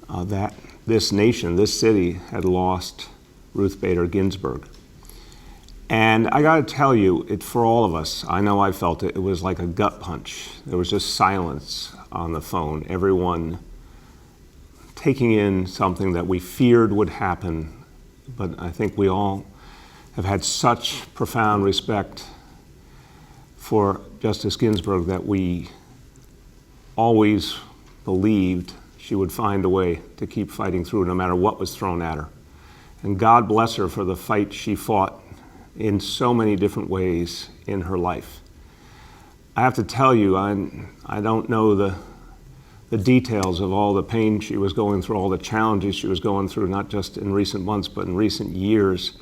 that this nation, this city, had lost Ruth Bader Ginsburg. And I got to tell you, for all of us, I know I felt it, it was like a gut punch. There was just silence on the phone, everyone taking in something that we feared would happen. But I think we all have had such profound respect for Justice Ginsburg that we always believed she would find a way to keep fighting through no matter what was thrown at her. And God bless her for the fight she fought in so many different ways in her life. I have to tell you, I don't know the details of all the pain she was going through, all the challenges she was going through, not just in recent months, but in recent years.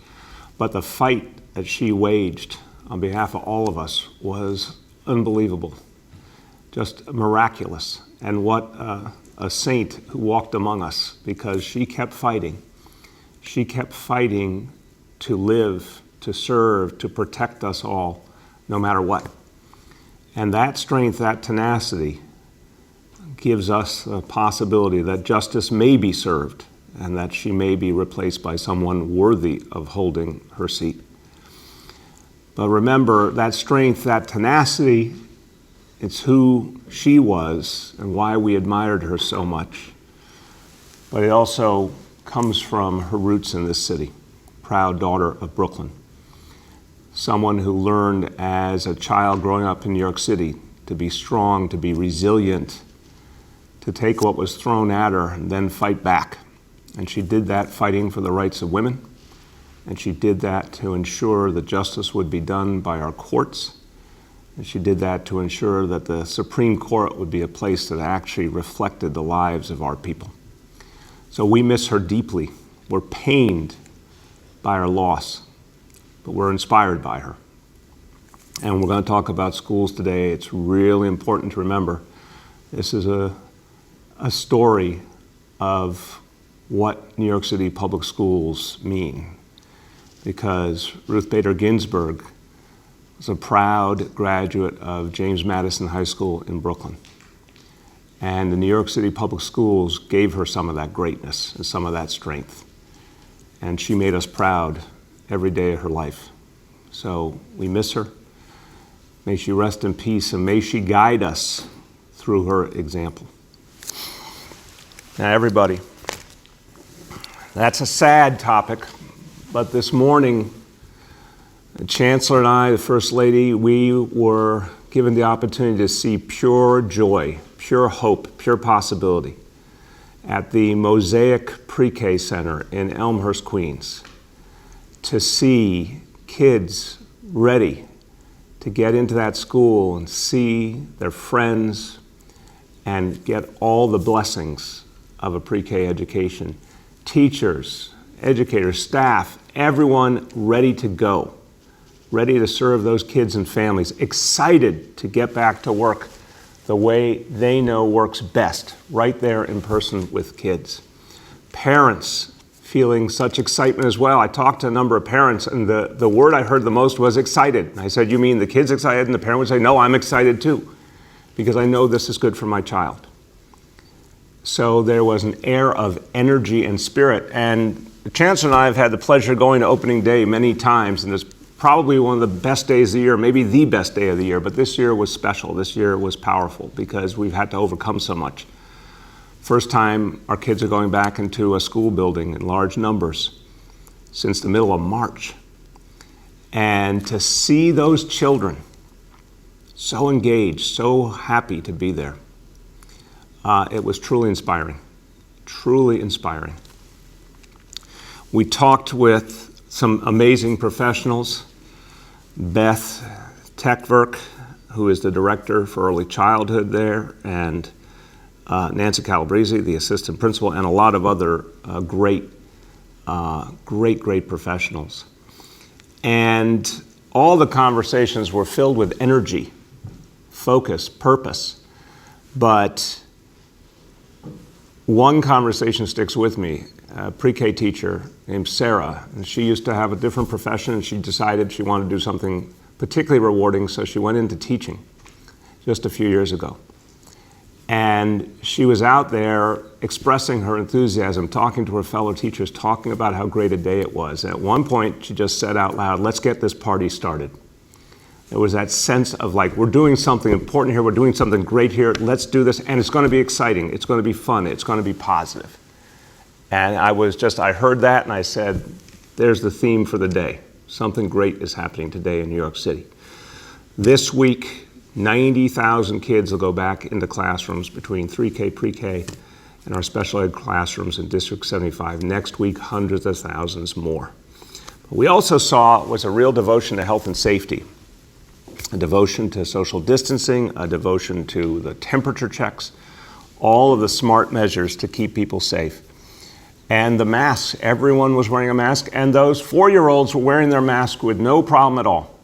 But the fight that she waged on behalf of all of us was unbelievable, just miraculous. And what a saint who walked among us, because she kept fighting. She kept fighting to live, to serve, to protect us all, no matter what. And that strength, that tenacity, gives us the possibility that justice may be served and that she may be replaced by someone worthy of holding her seat. But remember, that strength, that tenacity, it's who she was and why we admired her so much. But it also comes from her roots in this city, proud daughter of Brooklyn. Someone who learned as a child growing up in New York City to be strong, to be resilient, to take what was thrown at her and then fight back. And she did that fighting for the rights of women. And she did that to ensure that justice would be done by our courts. And she did that to ensure that the Supreme Court would be a place that actually reflected the lives of our people. So we miss her deeply. We're pained by her loss, but we're inspired by her. And we're going to talk about schools today. It's really important to remember this is a story of what New York City public schools mean, because Ruth Bader Ginsburg was a proud graduate of James Madison High School in Brooklyn. And the New York City public schools gave her some of that greatness and some of that strength. And she made us proud every day of her life. So we miss her. May she rest in peace, and may she guide us through her example. Now, everybody, that's a sad topic, but this morning, the Chancellor and I, the First Lady, we were given the opportunity to see pure joy, pure hope, pure possibility at the Mosaic Pre-K Center in Elmhurst, Queens, to see kids ready to get into that school and see their friends and get all the blessings of a pre-K education. Teachers, educators, staff, everyone ready to go, ready to serve those kids and families, excited to get back to work the way they know works best, right there in person with kids. Parents feeling such excitement as well. I talked to a number of parents, and the word I heard the most was excited. And I said, you mean the kid's excited? And the parent would say, no, I'm excited too, because I know this is good for my child. So there was an air of energy and spirit. And the Chancellor and I have had the pleasure of going to opening day many times, and it's probably one of the best days of the year, maybe the best day of the year, but this year was special. This year was powerful because we've had to overcome so much. First time our kids are going back into a school building in large numbers since the middle of March. And to see those children so engaged, so happy to be there, it was truly inspiring, truly inspiring. We talked with some amazing professionals, Beth Techverk, who is the director for early childhood there, and Nancy Calabrese, the assistant principal, and a lot of other great professionals. And all the conversations were filled with energy, focus, purpose. But one conversation sticks with me. A pre-K teacher named Sarah, and she used to have a different profession, and she decided she wanted to do something particularly rewarding, so she went into teaching just a few years ago. And she was out there expressing her enthusiasm, talking to her fellow teachers, talking about how great a day it was. At one point, she just said out loud, "Let's get this party started." There was that sense of like, we're doing something important here, we're doing something great here, let's do this, and it's going to be exciting, it's going to be fun, it's going to be positive. And I heard that and I said, there's the theme for the day. Something great is happening today in New York City. This week, 90,000 kids will go back into classrooms between 3K, pre-K, and our special ed classrooms in District 75. Next week, hundreds of thousands more. What we also saw was a real devotion to health and safety, a devotion to social distancing, a devotion to the temperature checks, all of the smart measures to keep people safe. And the masks, everyone was wearing a mask, and those 4-year-olds were wearing their mask with no problem at all.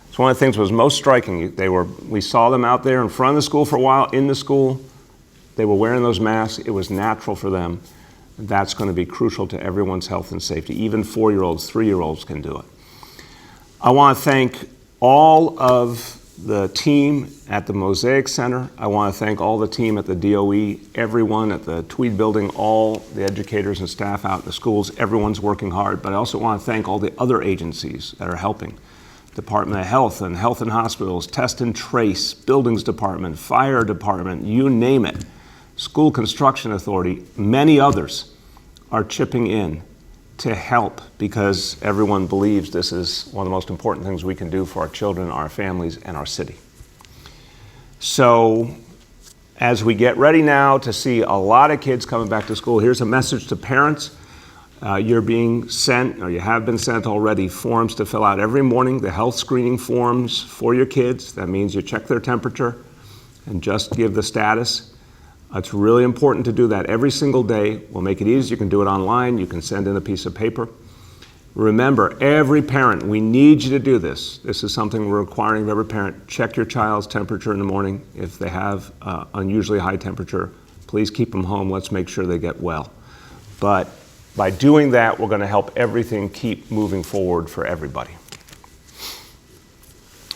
It's one of the things that was most striking. We saw them out there in front of the school for a while, in the school. They were wearing those masks. It was natural for them. That's going to be crucial to everyone's health and safety. Even 4-year-olds, 3-year-olds can do it. I want to thank all of the team at the Mosaic Center. I want to thank all the team at the DOE, everyone at the Tweed Building, all the educators and staff out in the schools. Everyone's working hard. But I also want to thank all the other agencies that are helping. Department of Health and Health and Hospitals, Test and Trace, Buildings Department, Fire Department, you name it. School Construction Authority, many others are chipping in to help because everyone believes this is one of the most important things we can do for our children, our families, and our city. So as we get ready now to see a lot of kids coming back to school, here's a message to parents. You're being sent, or you have been sent already, forms to fill out every morning, the health screening forms for your kids. That means you check their temperature and just give the status. It's really important to do that every single day. We'll make it easy. You can do it online. You can send in a piece of paper. Remember, every parent, we need you to do this. This is something we're requiring of every parent. Check your child's temperature in the morning. If they have unusually high temperature, please keep them home. Let's make sure they get well. But by doing that, we're going to help everything keep moving forward for everybody.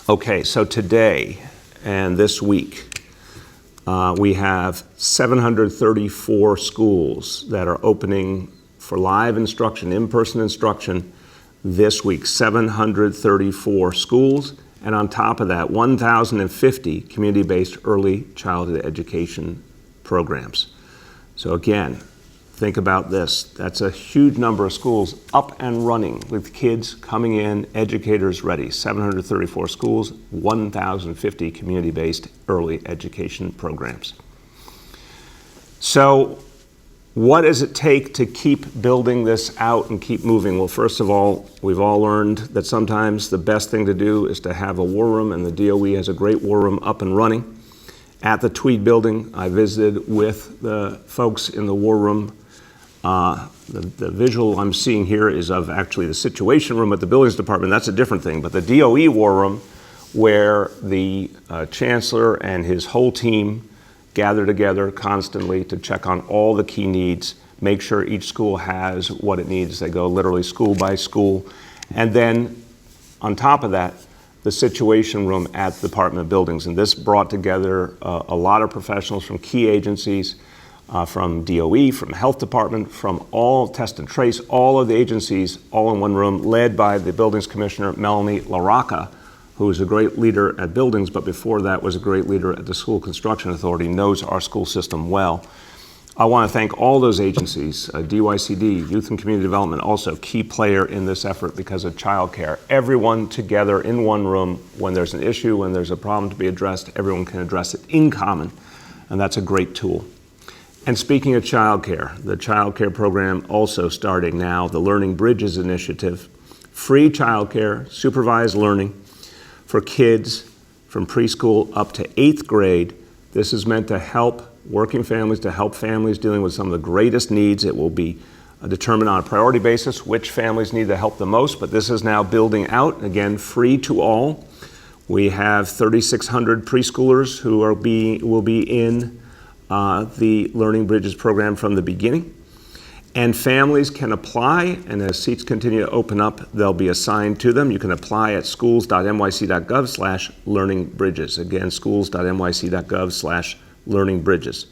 Okay, so today and this week, we have 734 schools that are opening for live instruction, in-person instruction this week. 734 schools, and on top of that, 1,050 community-based early childhood education programs. So again, think about this. That's a huge number of schools up and running with kids coming in, educators ready. 734 schools, 1,050 community-based early education programs. So what does it take to keep building this out and keep moving? Well, first of all, we've all learned that sometimes the best thing to do is to have a war room, and the DOE has a great war room up and running. At the Tweed Building, I visited with the folks in the war room. The visual I'm seeing here is of actually the Situation Room at the Buildings Department. That's a different thing. But the DOE War Room, where the Chancellor and his whole team gather together constantly to check on all the key needs, make sure each school has what it needs. They go literally school by school. And then on top of that, the Situation Room at the Department of Buildings. And this brought together a lot of professionals from key agencies, from DOE, from Health Department, from all Test and Trace, all of the agencies, all in one room, led by the Buildings Commissioner, Melanie LaRocca, who is a great leader at Buildings, but before that was a great leader at the School Construction Authority, knows our school system well. I want to thank all those agencies, DYCD, Youth and Community Development, also key player in this effort because of childcare. Everyone together in one room, when there's an issue, when there's a problem to be addressed, everyone can address it in common, and that's a great tool. And speaking of childcare, the childcare program also starting now, the Learning Bridges Initiative, free childcare, supervised learning for kids from preschool up to 8th grade. This is meant to help working families, to help families dealing with some of the greatest needs. It will be determined on a priority basis which families need the help the most, but this is now building out, again, free to all. We have 3,600 preschoolers who will be in the Learning Bridges program from the beginning. And families can apply, and as seats continue to open up, they'll be assigned to them. You can apply at schools.nyc.gov/learningbridges. Again, schools.nyc.gov/learningbridges. Learning Bridges.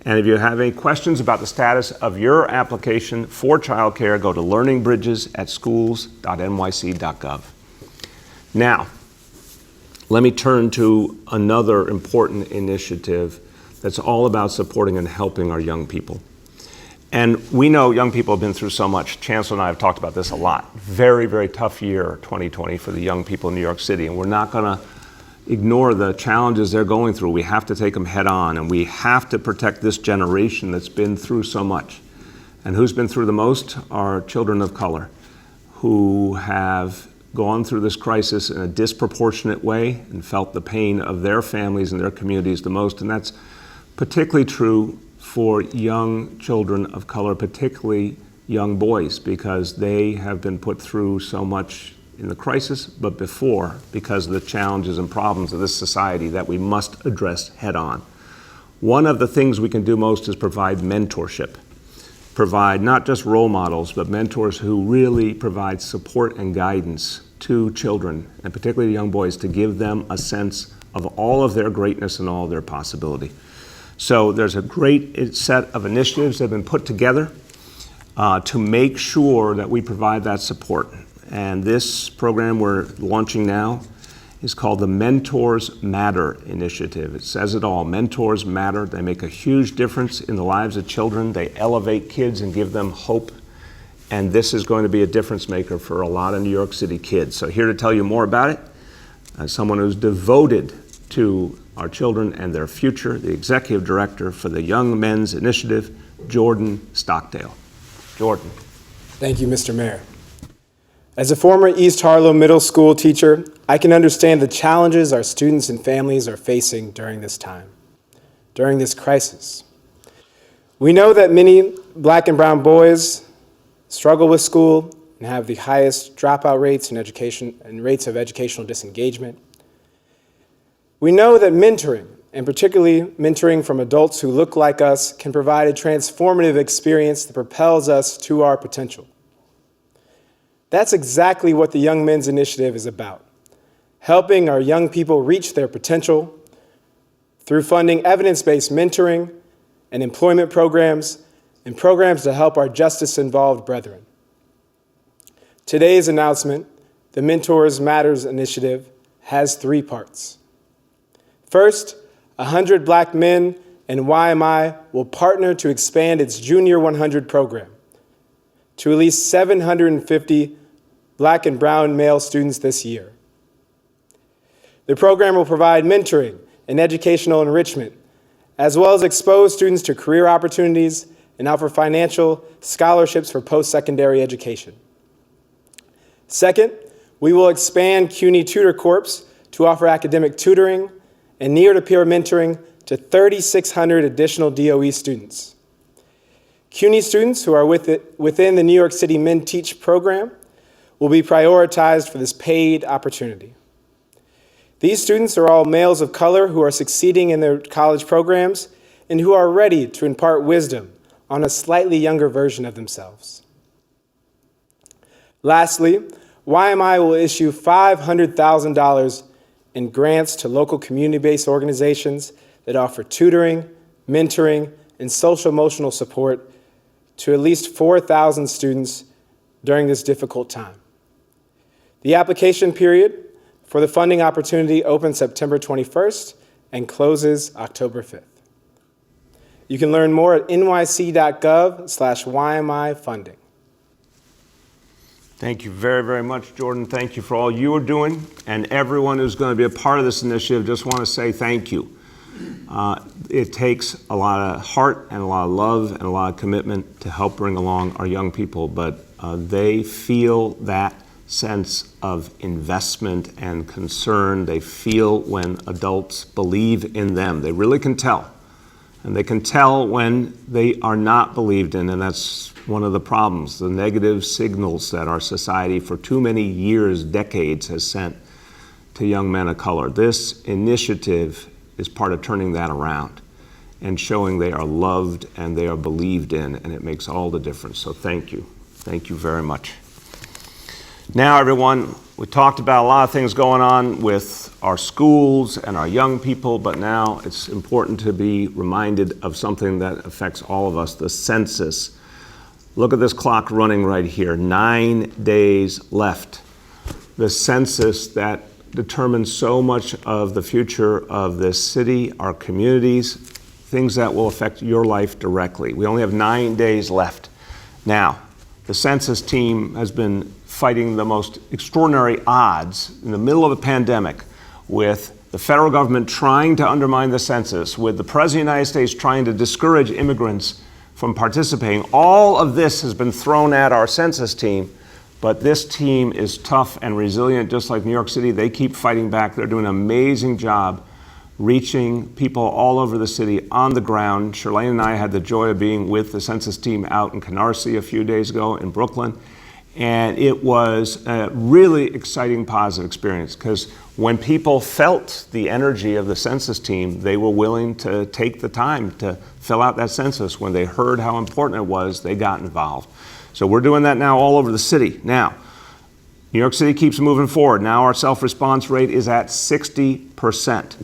And if you have any questions about the status of your application for childcare, go to learningbridges@schools.nyc.gov. Now, let me turn to another important initiative that's all about supporting and helping our young people. And we know young people have been through so much. Chancellor and I have talked about this a lot. Very, very tough year, 2020, for the young people in New York City. And we're not going to ignore the challenges they're going through. We have to take them head on, and we have to protect this generation that's been through so much. And who's been through the most are children of color who have gone through this crisis in a disproportionate way and felt the pain of their families and their communities the most. And that's particularly true for young children of color, particularly young boys, because they have been put through so much in the crisis, but before, because of the challenges and problems of this society that we must address head on. One of the things we can do most is provide mentorship. Provide not just role models, but mentors who really provide support and guidance to children, and particularly young boys, to give them a sense of all of their greatness and all of their possibility. So there's a great set of initiatives that have been put together to make sure that we provide that support. And this program we're launching now is called the Mentors Matter Initiative. It says it all. Mentors matter. They make a huge difference in the lives of children. They elevate kids and give them hope. And this is going to be a difference maker for a lot of New York City kids. So here to tell you more about it, someone who's devoted to our children and their future, the Executive Director for the Young Men's Initiative, Jordan Stockdale. Jordan. Thank you, Mr. Mayor. As a former East Harlow Middle School teacher, I can understand the challenges our students and families are facing during this time, during this crisis. We know that many Black and brown boys struggle with school and have the highest dropout rates in education and rates of educational disengagement. We know that mentoring, and particularly mentoring from adults who look like us, can provide a transformative experience that propels us to our potential. That's exactly what the Young Men's Initiative is about, helping our young people reach their potential through funding evidence-based mentoring and employment programs and programs to help our justice-involved brethren. Today's announcement, the Mentors Matters Initiative, has 3 parts. First, 100 Black men and YMI will partner to expand its Junior 100 program to at least 750 Black and brown male students this year. The program will provide mentoring and educational enrichment, as well as expose students to career opportunities and offer financial scholarships for post-secondary education. Second, we will expand CUNY Tutor Corps to offer academic tutoring and near-to-peer mentoring to 3,600 additional DOE students. CUNY students who are within the New York City Men Teach program will be prioritized for this paid opportunity. These students are all males of color who are succeeding in their college programs and who are ready to impart wisdom on a slightly younger version of themselves. Lastly, YMI will issue $500,000 in grants to local community-based organizations that offer tutoring, mentoring, and social-emotional support to at least 4,000 students during this difficult time. The application period for the funding opportunity opens September 21st and closes October 5th. You can learn more at nyc.gov/YMI funding. Thank you very, very much, Jordan. Thank you for all you are doing. And everyone who's going to be a part of this initiative, just want to say thank you. It takes a lot of heart and a lot of love and a lot of commitment to help bring along our young people, but they feel that sense of investment and concern. They feel when adults believe in them. They really can tell. And they can tell when they are not believed in, and that's one of the problems, the negative signals that our society for too many years, decades, has sent to young men of color. This initiative is part of turning that around and showing they are loved and they are believed in, and it makes all the difference. So thank you. Thank you very much. Now, everyone, we talked about a lot of things going on with our schools and our young people, but now it's important to be reminded of something that affects all of us, the census. Look at this clock running right here, 9 days left. The census that determines so much of the future of this city, our communities, things that will affect your life directly. We only have 9 days left. Now, the census team has been fighting the most extraordinary odds in the middle of a pandemic, with the federal government trying to undermine the census, with the President of the United States trying to discourage immigrants from participating. All of this has been thrown at our census team, but this team is tough and resilient, just like New York City. They keep fighting back. They're doing an amazing job reaching people all over the city on the ground. Shirlane and I had the joy of being with the census team out in Canarsie a few days ago in Brooklyn. And it was a really exciting, positive experience, because when people felt the energy of the census team, they were willing to take the time to fill out that census. When they heard how important it was, they got involved. So we're doing that now all over the city. Now, New York City keeps moving forward. Now our self-response rate is at 60%.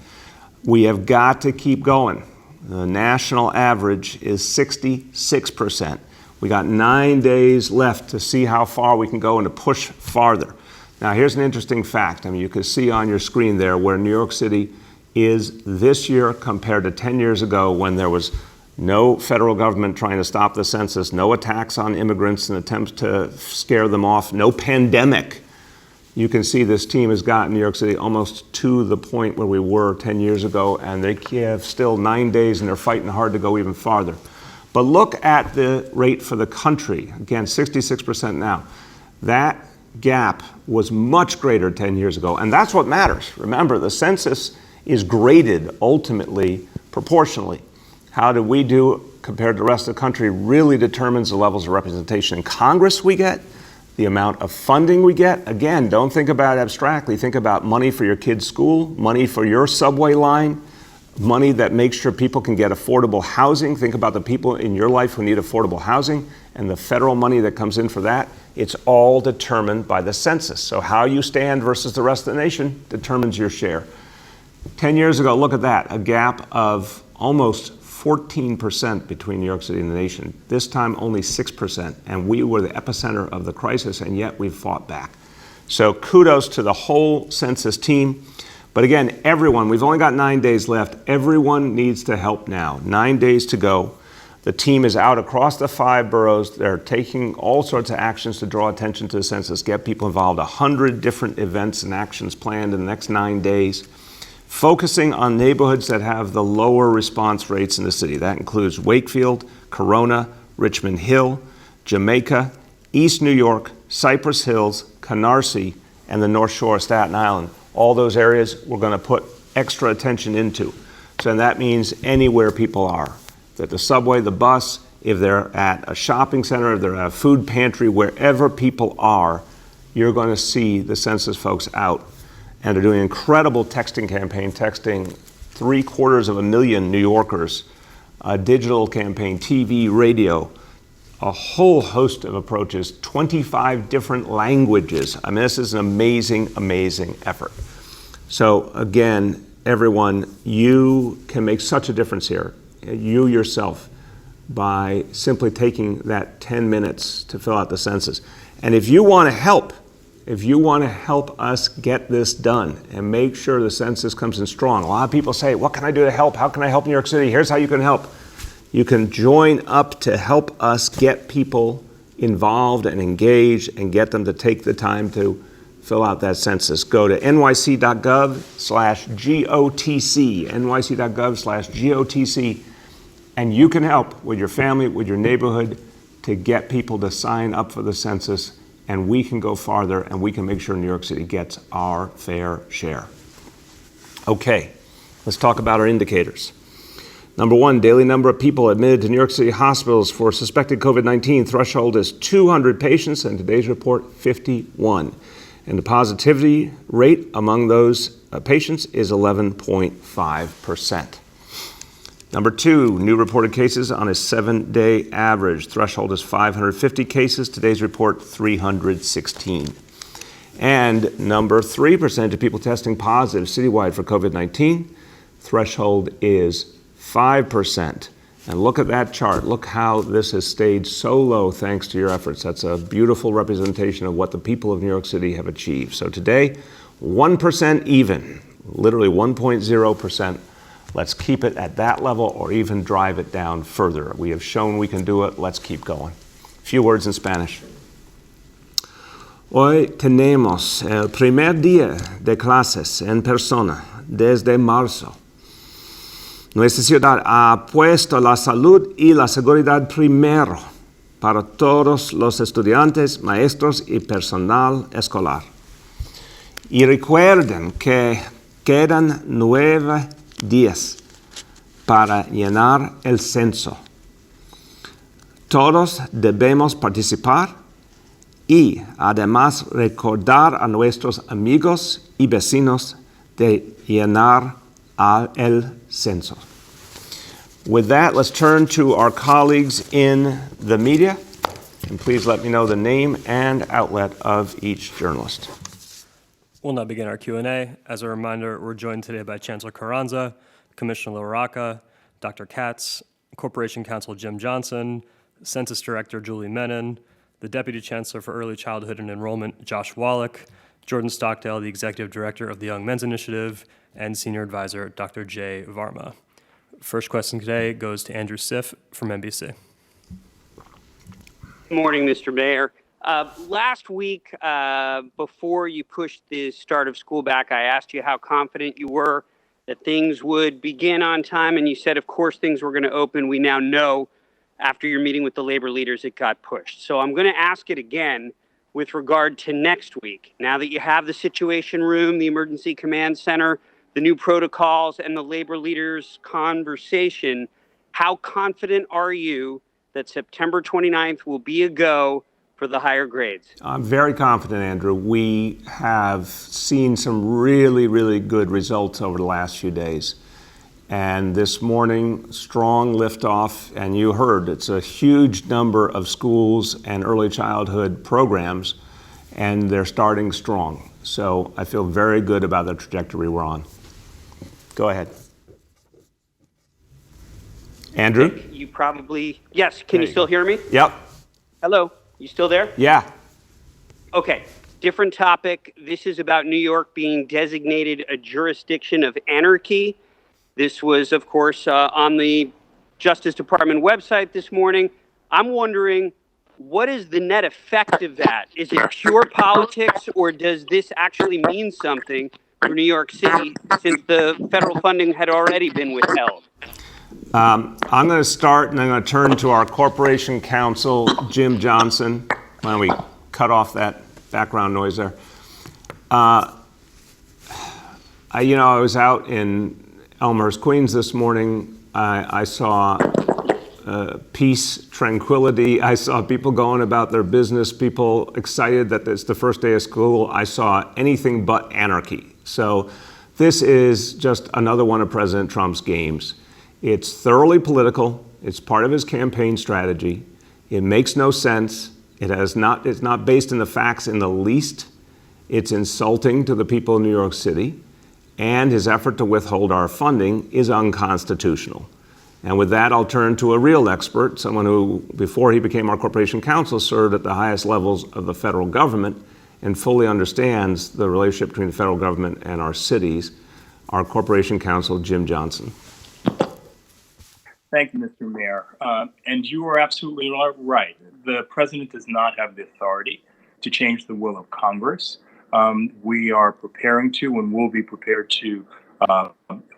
We have got to keep going. The national average is 66%. We got 9 days left to see how far we can go and to push farther. Now, here's an interesting fact. I mean, you can see on your screen there where New York City is this year compared to 10 years ago, when there was no federal government trying to stop the census, no attacks on immigrants and attempts to scare them off, no pandemic. You can see this team has gotten New York City almost to the point where we were 10 years ago, and they have still 9 days and they're fighting hard to go even farther. But look at the rate for the country. Again, 66% now. That gap was much greater 10 years ago, and that's what matters. Remember, the census is graded ultimately proportionally. How do we do compared to the rest of the country really determines the levels of representation in Congress we get, the amount of funding we get. Again, don't think about it abstractly. Think about money for your kid's school, money for your subway line, money that makes sure people can get affordable housing. Think about the people in your life who need affordable housing and the federal money that comes in for that. It's all determined by the census. So how you stand versus the rest of the nation determines your share. 10 years ago, look at that, a gap of almost 14% between New York City and the nation. This time only 6%, and we were the epicenter of the crisis, and yet we've fought back. So kudos to the whole census team. But again, everyone, we've only got 9 days left. Everyone needs to help now. 9 days to go. The team is out across the 5 boroughs. They're taking all sorts of actions to draw attention to the census, get people involved. 100 different events and actions planned in the next 9 days, focusing on neighborhoods that have the lower response rates in the city. That includes Wakefield, Corona, Richmond Hill, Jamaica, East New York, Cypress Hills, Canarsie, and the North Shore of Staten Island. All those areas we're going to put extra attention into. So that means anywhere people are. At the subway, the bus, if they're at a shopping center, if they're at a food pantry, wherever people are, you're going to see the census folks out. And they're doing an incredible texting campaign, texting 750,000 New Yorkers, a digital campaign, TV, radio, a whole host of approaches, 25 different languages. I mean, this is an amazing, amazing effort. So again, everyone, you can make such a difference here, you yourself, by simply taking that 10 minutes to fill out the census. And if you want to help us get this done and make sure the census comes in strong. A lot of people say, what can I do to help? How can I help New York City? Here's how you can help. You can join up to help us get people involved and engaged and get them to take the time to fill out that census. Go to nyc.gov/GOTC, nyc.gov/GOTC, and you can help with your family, with your neighborhood, to get people to sign up for the census. And we can go farther, and we can make sure New York City gets our fair share. Okay, let's talk about our indicators. Number 1, daily number of people admitted to New York City hospitals for suspected COVID-19 threshold is 200 patients, and today's report, 51. And the positivity rate among those patients is 11.5%. Number 2, new reported cases on a 7-day average. Threshold is 550 cases. Today's report, 316. And number 3 percentage of people testing positive citywide for COVID-19. Threshold is 5%. And look at that chart. Look how this has stayed so low thanks to your efforts. That's a beautiful representation of what the people of New York City have achieved. So today, 1% even, literally 1.0%. Let's keep it at that level or even drive it down further. We have shown we can do it. Let's keep going. A few words in Spanish. Hoy tenemos el primer día de clases en persona desde marzo. Nuestra ciudad ha puesto la salud y la seguridad primero para todos los estudiantes, maestros y personal escolar. Y recuerden que quedan 9 días para llenar el censo. Todos debemos participar y además recordar a nuestros amigos y vecinos de llenar el censo. With that, let's turn to our colleagues in the media. And please let me know the name and outlet of each journalist. We'll now begin our Q&A. As a reminder, we're joined today by Chancellor Carranza, Commissioner LaRocca, Dr. Katz, Corporation Counsel Jim Johnson, Census Director Julie Menon, the Deputy Chancellor for Early Childhood and Enrollment, Josh Wallach, Jordan Stockdale, the Executive Director of the Young Men's Initiative, and Senior Advisor Dr. Jay Varma. First question today goes to Andrew Siff from NBC. Good morning, Mr. Mayor. Last week, before you pushed the start of school back, I asked you how confident you were that things would begin on time, and you said, of course, things were going to open. We now know after your meeting with the labor leaders, it got pushed. So I'm going to ask it again with regard to next week. Now that you have the Situation Room, the Emergency Command Center, the new protocols, and the labor leaders' conversation, how confident are you that September 29th will be a go for the higher grades? I'm very confident, Andrew. We have seen some really, really good results over the last few days. And this morning, strong liftoff, and you heard it's a huge number of schools and early childhood programs, and they're starting strong. So I feel very good about the trajectory we're on. Go ahead. Andrew? You probably, yes, can you still hear me? Yep. Hello, you still there? Yeah. Okay, different topic. This is about New York being designated a jurisdiction of anarchy. This was, of course, on the Justice Department website this morning. I'm wondering, what is the net effect of that? Is it pure politics, or does this actually mean something for New York City since the federal funding had already been withheld? I'm going to start, and I'm going to turn to our Corporation Counsel, Jim Johnson. Why don't we cut off that background noise there? I was out in Elmhurst, Queens this morning. I saw peace, tranquility. I saw people going about their business, people excited that it's the first day of school. I saw anything but anarchy. So this is just another one of President Trump's games. It's thoroughly political. It's part of his campaign strategy. It makes no sense. It's not based in the facts in the least. It's insulting to the people of New York City. And his effort to withhold our funding is unconstitutional. And with that, I'll turn to a real expert, someone who, before he became our corporation counsel, served at the highest levels of the federal government and fully understands the relationship between the federal government and our cities, our corporation counsel, Jim Johnson. Thank you, Mr. Mayor. And you are absolutely right. The president does not have the authority to change the will of Congress. We are preparing to and will be prepared to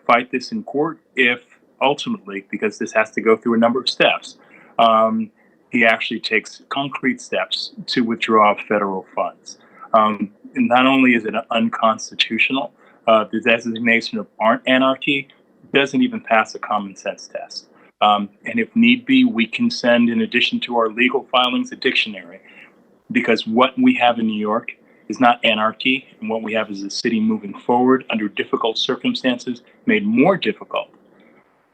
fight this in court if ultimately, because this has to go through a number of steps, he actually takes concrete steps to withdraw federal funds. And not only is it unconstitutional, the designation of anarchy doesn't even pass a common sense test. And if need be, we can send, in addition to our legal filings, a dictionary, because what we have in New York is not anarchy, and what we have is a city moving forward under difficult circumstances, made more difficult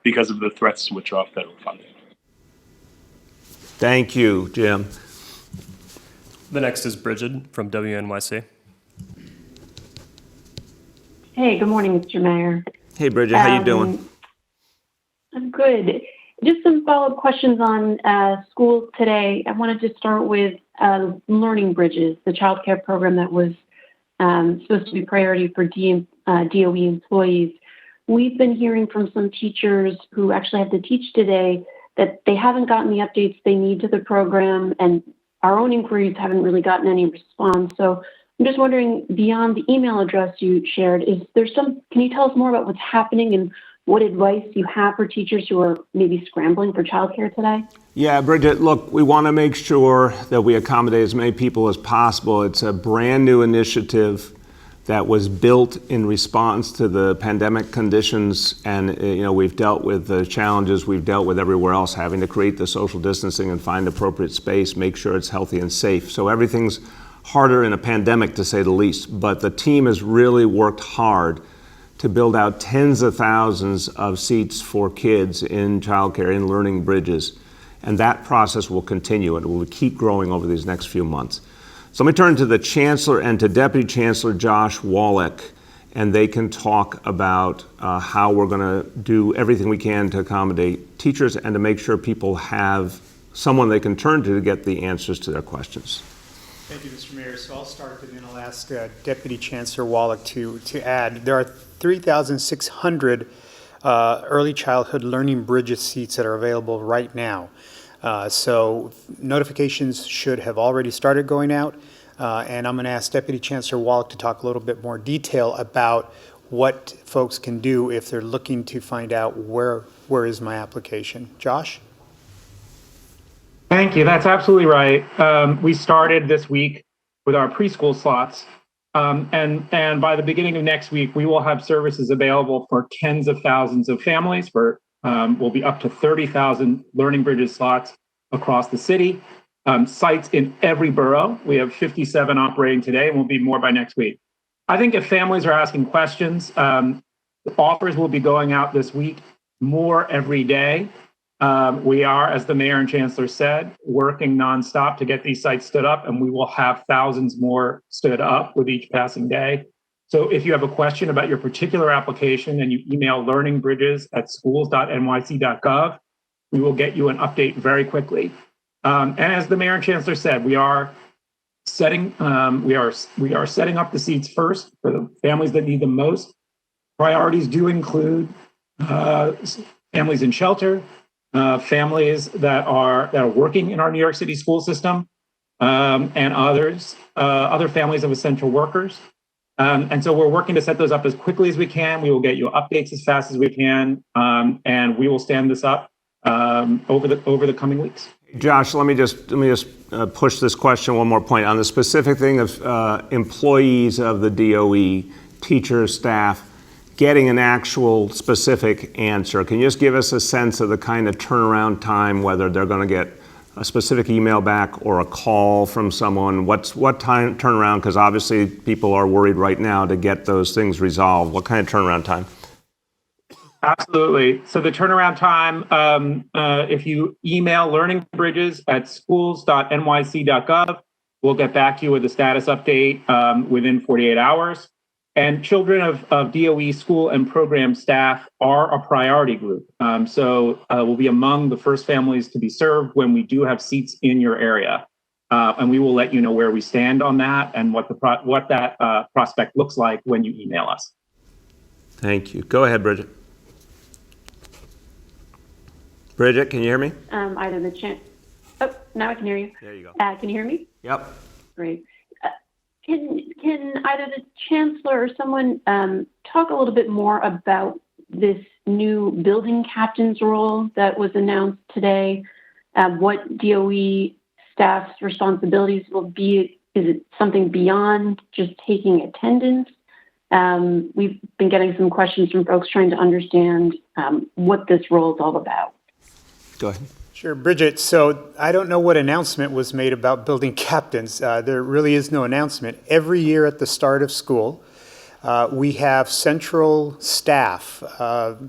because of the threats to withdraw federal funding. Thank you, Jim. The next is Bridget from WNYC. Hey, good morning, Mr. Mayor. Hey, Bridget, how you doing? I'm good. Just some follow-up questions on schools today. I wanted to start with Learning Bridges, the child care program that was supposed to be priority for DOE employees. We've been hearing from some teachers who actually had to teach today that they haven't gotten the updates they need to the program, and our own inquiries haven't really gotten any response. So I'm just wondering, beyond the email address you shared, can you tell us more about what's happening and what advice you have for teachers who are maybe scrambling for childcare today? Yeah, Bridget, look, we want to make sure that we accommodate as many people as possible. It's a brand new initiative that was built in response to the pandemic conditions, and we've dealt with the challenges we've dealt with everywhere else, having to create the social distancing and find appropriate space, make sure it's healthy and safe. So everything's harder in a pandemic, to say the least, but the team has really worked hard to build out tens of thousands of seats for kids in childcare, in Learning Bridges. And that process will continue. It will keep growing over these next few months. So let me turn to the Chancellor and to Deputy Chancellor Josh Wallach, and they can talk about how we're going to do everything we can to accommodate teachers and to make sure people have someone they can turn to get the answers to their questions. Thank you, Mr. Mayor. So I'll start, and then I'll ask Deputy Chancellor Wallach to add. There are 3,600 early childhood Learning Bridges seats that are available right now. So notifications should have already started going out, and I'm going to ask Deputy Chancellor Wallach to talk a little bit more detail about what folks can do if they're looking to find out where is my application. Josh? Thank you. That's absolutely right. We started this week with our preschool slots, and by the beginning of next week, we will have services available for tens of thousands of families. We'll be up to 30,000 Learning Bridges slots across the city, sites in every borough. We have 57 operating today, and will be more by next week. I think if families are asking questions, offers will be going out this week, more every day. We are, as the mayor and chancellor said, working nonstop to get these sites stood up, and we will have thousands more stood up with each passing day. So if you have a question about your particular application and you email learningbridges@schools.nyc.gov, we will get you an update very quickly. And as the mayor and chancellor said, we are setting up the seats first for the families that need them most. Priorities do include families in shelter, families that are working in our New York City school system, and other families of essential workers. And so we're working to set those up as quickly as we can. We will get you updates as fast as we can, and we will stand this up over the coming weeks. Josh, let me just push this question one more point on the specific thing of employees of the DOE, teachers, staff, getting an actual specific answer. Can you just give us a sense of the kind of turnaround time, whether they're going to get a specific email back or a call from someone? What time turnaround? Because obviously people are worried right now to get those things resolved. What kind of turnaround time? Absolutely. So the turnaround time, if you email learningbridges@schools.nyc.gov, we'll get back to you with a status update within 48 hours. And children of DOE school and program staff are a priority group. So we'll be among the first families to be served when we do have seats in your area. And we will let you know where we stand on that and what that prospect looks like when you email us. Thank you. Go ahead, Bridget. Bridget, can you hear me? Either the Oh, now I can hear you. There you go. Can you hear me? Yep. Great. Can either the chancellor or someone talk a little bit more about this new building captain's role that was announced today? What DOE staff's responsibilities will be? Is it something beyond just taking attendance? We've been getting some questions from folks trying to understand what this role is all about. Go ahead. Sure, Bridget. So I don't know what announcement was made about building captains. There really is no announcement. Every year at the start of school, we have central staff,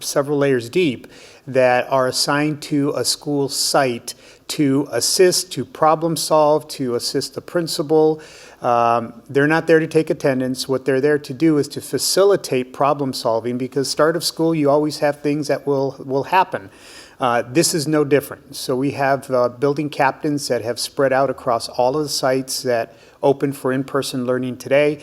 several layers deep, that are assigned to a school site to assist, to problem solve, to assist the principal. They're not there to take attendance. What they're there to do is to facilitate problem solving, because start of school, you always have things that will happen. This is no different. So we have building captains that have spread out across all of the sites that open for in-person learning today.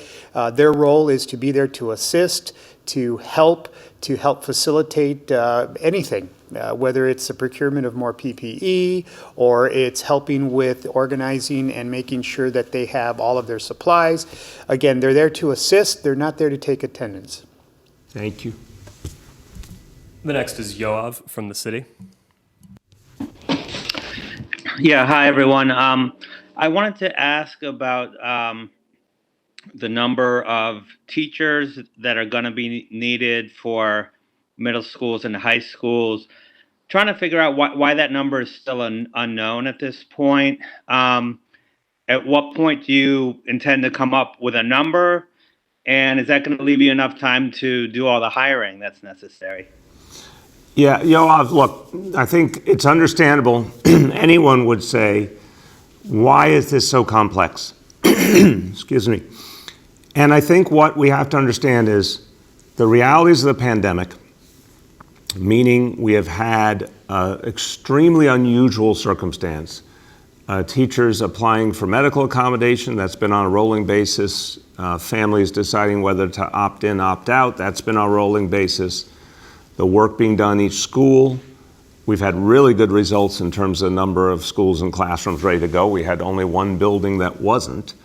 Their role is to be there to assist, to help facilitate anything, whether it's the procurement of more PPE or it's helping with organizing and making sure that they have all of their supplies. Again, they're there to assist. They're not there to take attendance. Thank you. The next is Yoav from the city. Yeah, hi everyone. I wanted to ask about the number of teachers that are going to be needed for middle schools and high schools. Trying to figure out why that number is still unknown at this point. At what point do you intend to come up with a number? And is that going to leave you enough time to do all the hiring that's necessary? Yeah, Yoav, look, I think it's understandable. Anyone would say, why is this so complex? Excuse me. And I think what we have to understand is the realities of the pandemic, meaning we have had extremely unusual circumstance. Teachers applying for medical accommodation, that's been on a rolling basis. Families deciding whether to opt in, opt out, that's been on a rolling basis. The work being done in each school. We've had really good results in terms of the number of schools and classrooms ready to go. We had only one building that wasn't.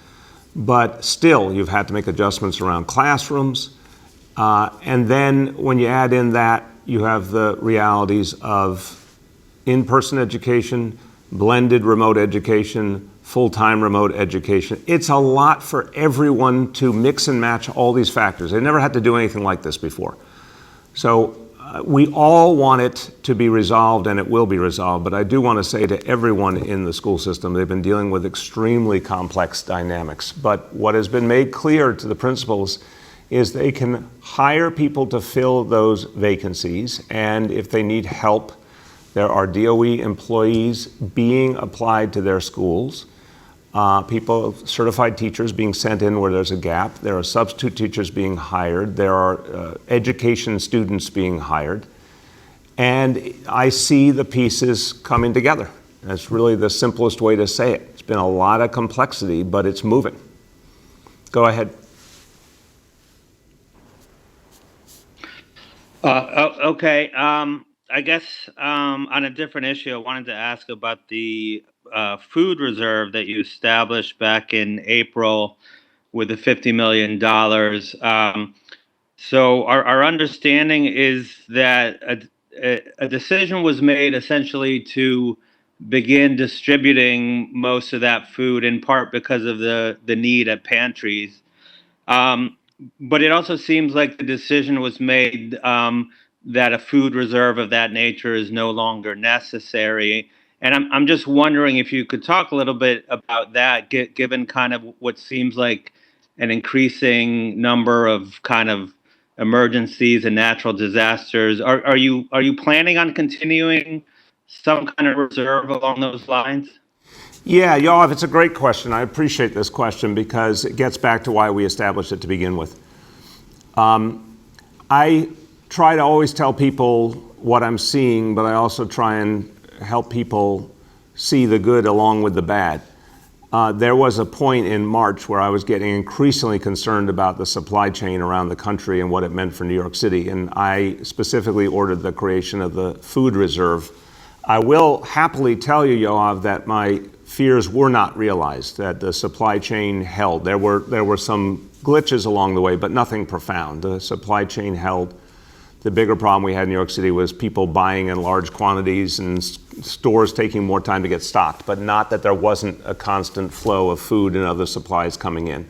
But still, you've had to make adjustments around classrooms. And then when you add in that, you have the realities of in-person education, blended remote education, full-time remote education. It's a lot for everyone to mix and match all these factors. They never had to do anything like this before. So we all want it to be resolved, and it will be resolved, but I do want to say to everyone in the school system, they've been dealing with extremely complex dynamics. But what has been made clear to the principals is they can hire people to fill those vacancies, and if they need help, there are DOE employees being applied to their schools. Certified teachers being sent in where there's a gap. There are substitute teachers being hired. There are education students being hired. And I see the pieces coming together. That's really the simplest way to say it. It's been a lot of complexity, but it's moving. Go ahead. Okay. I guess on a different issue, I wanted to ask about the food reserve that you established back in April with the $50 million. So our understanding is that a decision was made essentially to begin distributing most of that food, in part because of the need at pantries. But it also seems like the decision was made that a food reserve of that nature is no longer necessary. And I'm just wondering if you could talk a little bit about that, given kind of what seems like an increasing number of kind of emergencies and natural disasters. Are you planning on continuing some kind of reserve along those lines? Yeah, Yoav, it's a great question. I appreciate this question because it gets back to why we established it to begin with. I try to always tell people what I'm seeing, but I also try and help people see the good along with the bad. There was a point in March where I was getting increasingly concerned about the supply chain around the country and what it meant for New York City, and I specifically ordered the creation of the food reserve. I will happily tell you, Yoav, that my fears were not realized, that the supply chain held. There were some glitches along the way, but nothing profound. The supply chain held. The bigger problem we had in New York City was people buying in large quantities and stores taking more time to get stocked, but not that there wasn't a constant flow of food and other supplies coming in.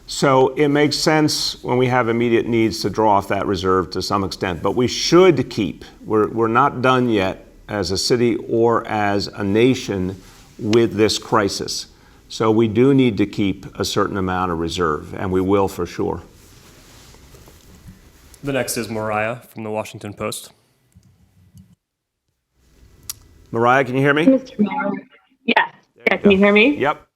So it makes sense when we have immediate needs to draw off that reserve to some extent, but we should keep, we're not done yet as a city or as a nation with this crisis. So we do need to keep a certain amount of reserve, and we will for sure. The next is Mariah from the Washington Post. Mariah, can you hear me? Mr. Mayor. Yes. There Yeah, you can you go. hear me? Yep.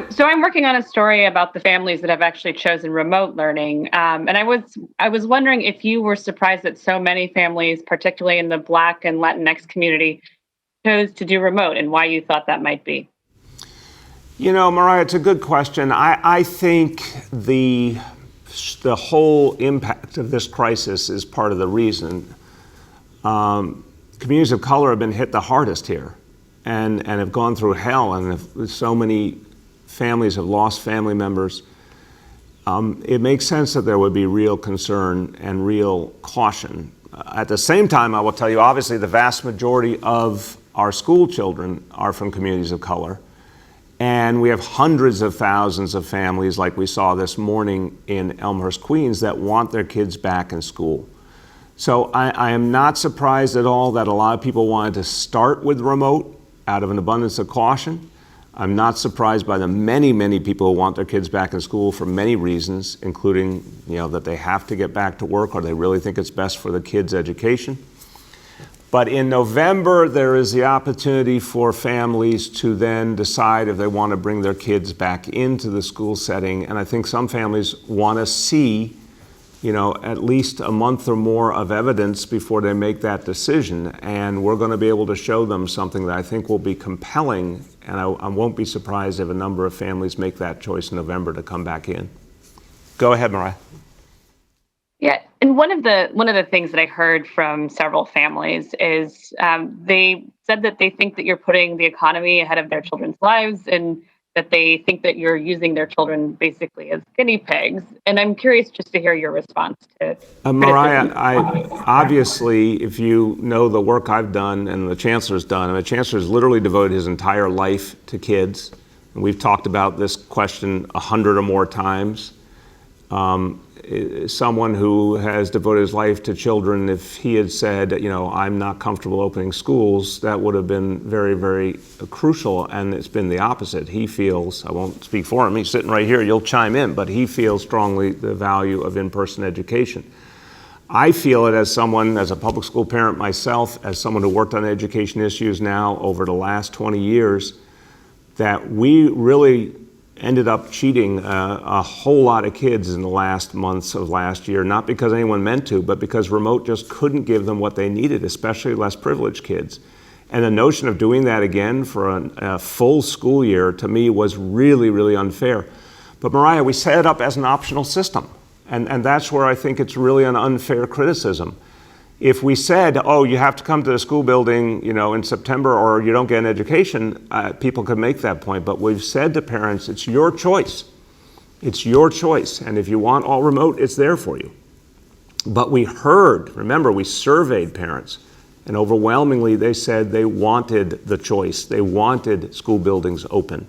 So I'm working on a story about the families that have actually chosen remote learning. And I was wondering if you were surprised that so many families, particularly in the Black and Latinx community, chose to do remote and why you thought that might be. You know, Mariah, it's a good question. I think the whole impact of this crisis is part of the reason. Communities of color have been hit the hardest here and have gone through hell, and so many families have lost family members. It makes sense that there would be real concern and real caution. At the same time, I will tell you, obviously, the vast majority of our school children are from communities of color. And we have hundreds of thousands of families, like we saw this morning in Elmhurst, Queens, that want their kids back in school. So I am not surprised at all that a lot of people wanted to start with remote out of an abundance of caution. I'm not surprised by the many, many people who want their kids back in school for many reasons, including, that they have to get back to work or they really think it's best for the kids' education. But in November, there is the opportunity for families to then decide if they want to bring their kids back into the school setting. And I think some families want to see, at least a month or more of evidence before they make that decision. And we're going to be able to show them something that I think will be compelling. And I won't be surprised if a number of families make that choice in November to come back in. Go ahead, Mariah. Yeah, and one of the things that I heard from several families is they said that they think that you're putting the economy ahead of their children's lives, and that they think that you're using their children basically as guinea pigs. And I'm curious just to hear your response to Mariah, obviously, if you know the work I've done and the Chancellor's done, the Chancellor's literally devoted his entire life to kids. And we've talked about this question 100 or more times. Someone who has devoted his life to children, if he had said, I'm not comfortable opening schools, that would have been very, very crucial. And it's been the opposite. He feels, I won't speak for him, he's sitting right here, you'll chime in, but he feels strongly the value of in-person education. I feel it as someone, as a public school parent myself, as someone who worked on education issues now over the last 20 years, that we really ended up cheating a whole lot of kids in the last months of last year, not because anyone meant to, but because remote just couldn't give them what they needed, especially less privileged kids. And the notion of doing that again for a full school year, to me, was really, really unfair. But Mariah, we set it up as an optional system. And that's where I think it's really an unfair criticism. If we said, you have to come to the school building, in September, or you don't get an education, people could make that point. But we've said to parents, it's your choice. It's your choice. And if you want all remote, it's there for you. But we remember, we surveyed parents, and overwhelmingly they said they wanted the choice. They wanted school buildings open.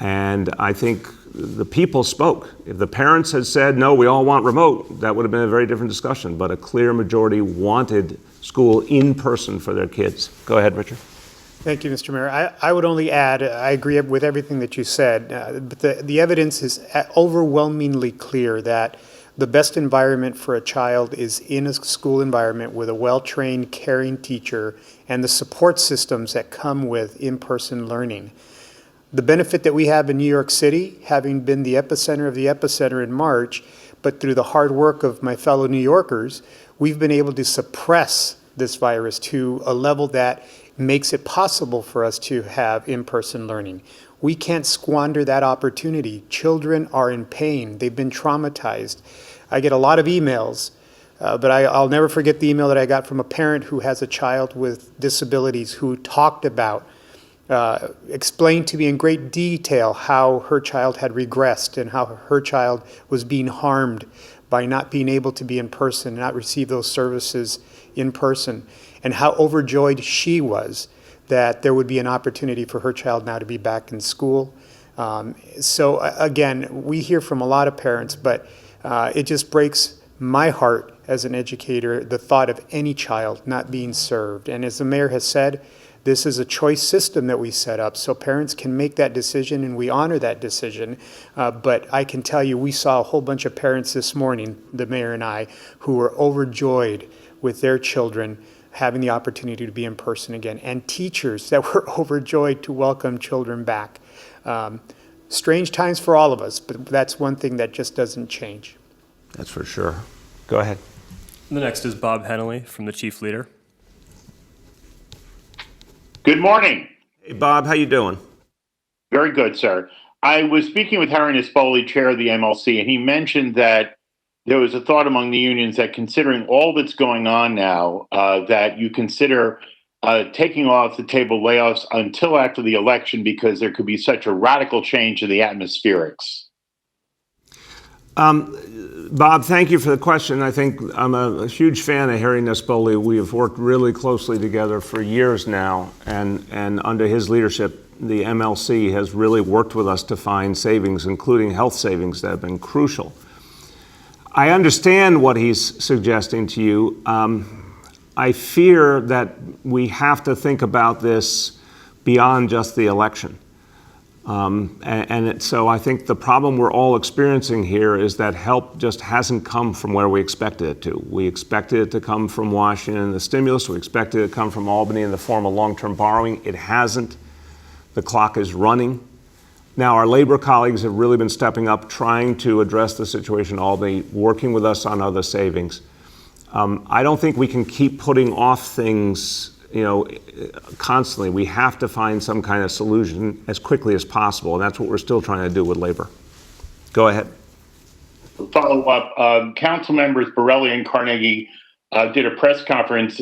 And I think the people spoke. If the parents had said, no, we all want remote, that would have been a very different discussion. But a clear majority wanted school in person for their kids. Go ahead, Richard. Thank you, Mr. Mayor. I would only add, I agree with everything that you said, but the evidence is overwhelmingly clear that the best environment for a child is in a school environment with a well-trained, caring teacher and the support systems that come with in-person learning. The benefit that we have in New York City, having been the epicenter of the epicenter in March, but through the hard work of my fellow New Yorkers, we've been able to suppress this virus to a level that makes it possible for us to have in-person learning. We can't squander that opportunity. Children are in pain. They've been traumatized. I get a lot of emails, but I'll never forget the email that I got from a parent who has a child with disabilities who talked about explained to me in great detail how her child had regressed and how her child was being harmed by not being able to be in person, not receive those services in person, and how overjoyed she was that there would be an opportunity for her child now to be back in school. So again, we hear from a lot of parents, but it just breaks my heart as an educator, the thought of any child not being served. And as the mayor has said, this is a choice system that we set up so parents can make that decision, and we honor that decision. But I can tell you, we saw a whole bunch of parents this morning, the mayor and I, who were overjoyed with their children having the opportunity to be in person again, and teachers that were overjoyed to welcome children back. Strange times for all of us, but that's one thing that just doesn't change. That's for sure. Go ahead. The next is Bob Hennelly from the Chief Leader. Good morning. Hey, Bob, how you doing? Very good, sir. I was speaking with Harry Nespoli, chair of the MLC, and he mentioned that there was a thought among the unions that considering all that's going on now, that you consider taking off the table layoffs until after the election because there could be such a radical change in the atmospherics. Bob, thank you for the question. I think I'm a huge fan of Harry Nespoli. We have worked really closely together for years now, and under his leadership, the MLC has really worked with us to find savings, including health savings that have been crucial. I understand what he's suggesting to you. I fear that we have to think about this beyond just the election. So I think the problem we're all experiencing here is that help just hasn't come from where we expected it to. We expected it to come from Washington, the stimulus. We expected it to come from Albany in the form of long-term borrowing. It hasn't. The clock is running. Now, our labor colleagues have really been stepping up, trying to address the situation in Albany, working with us on other savings. I don't think we can keep putting off things constantly. We have to find some kind of solution as quickly as possible, and that's what we're still trying to do with labor. Go ahead. Follow up. Council members Borelli and Carnegie did a press conference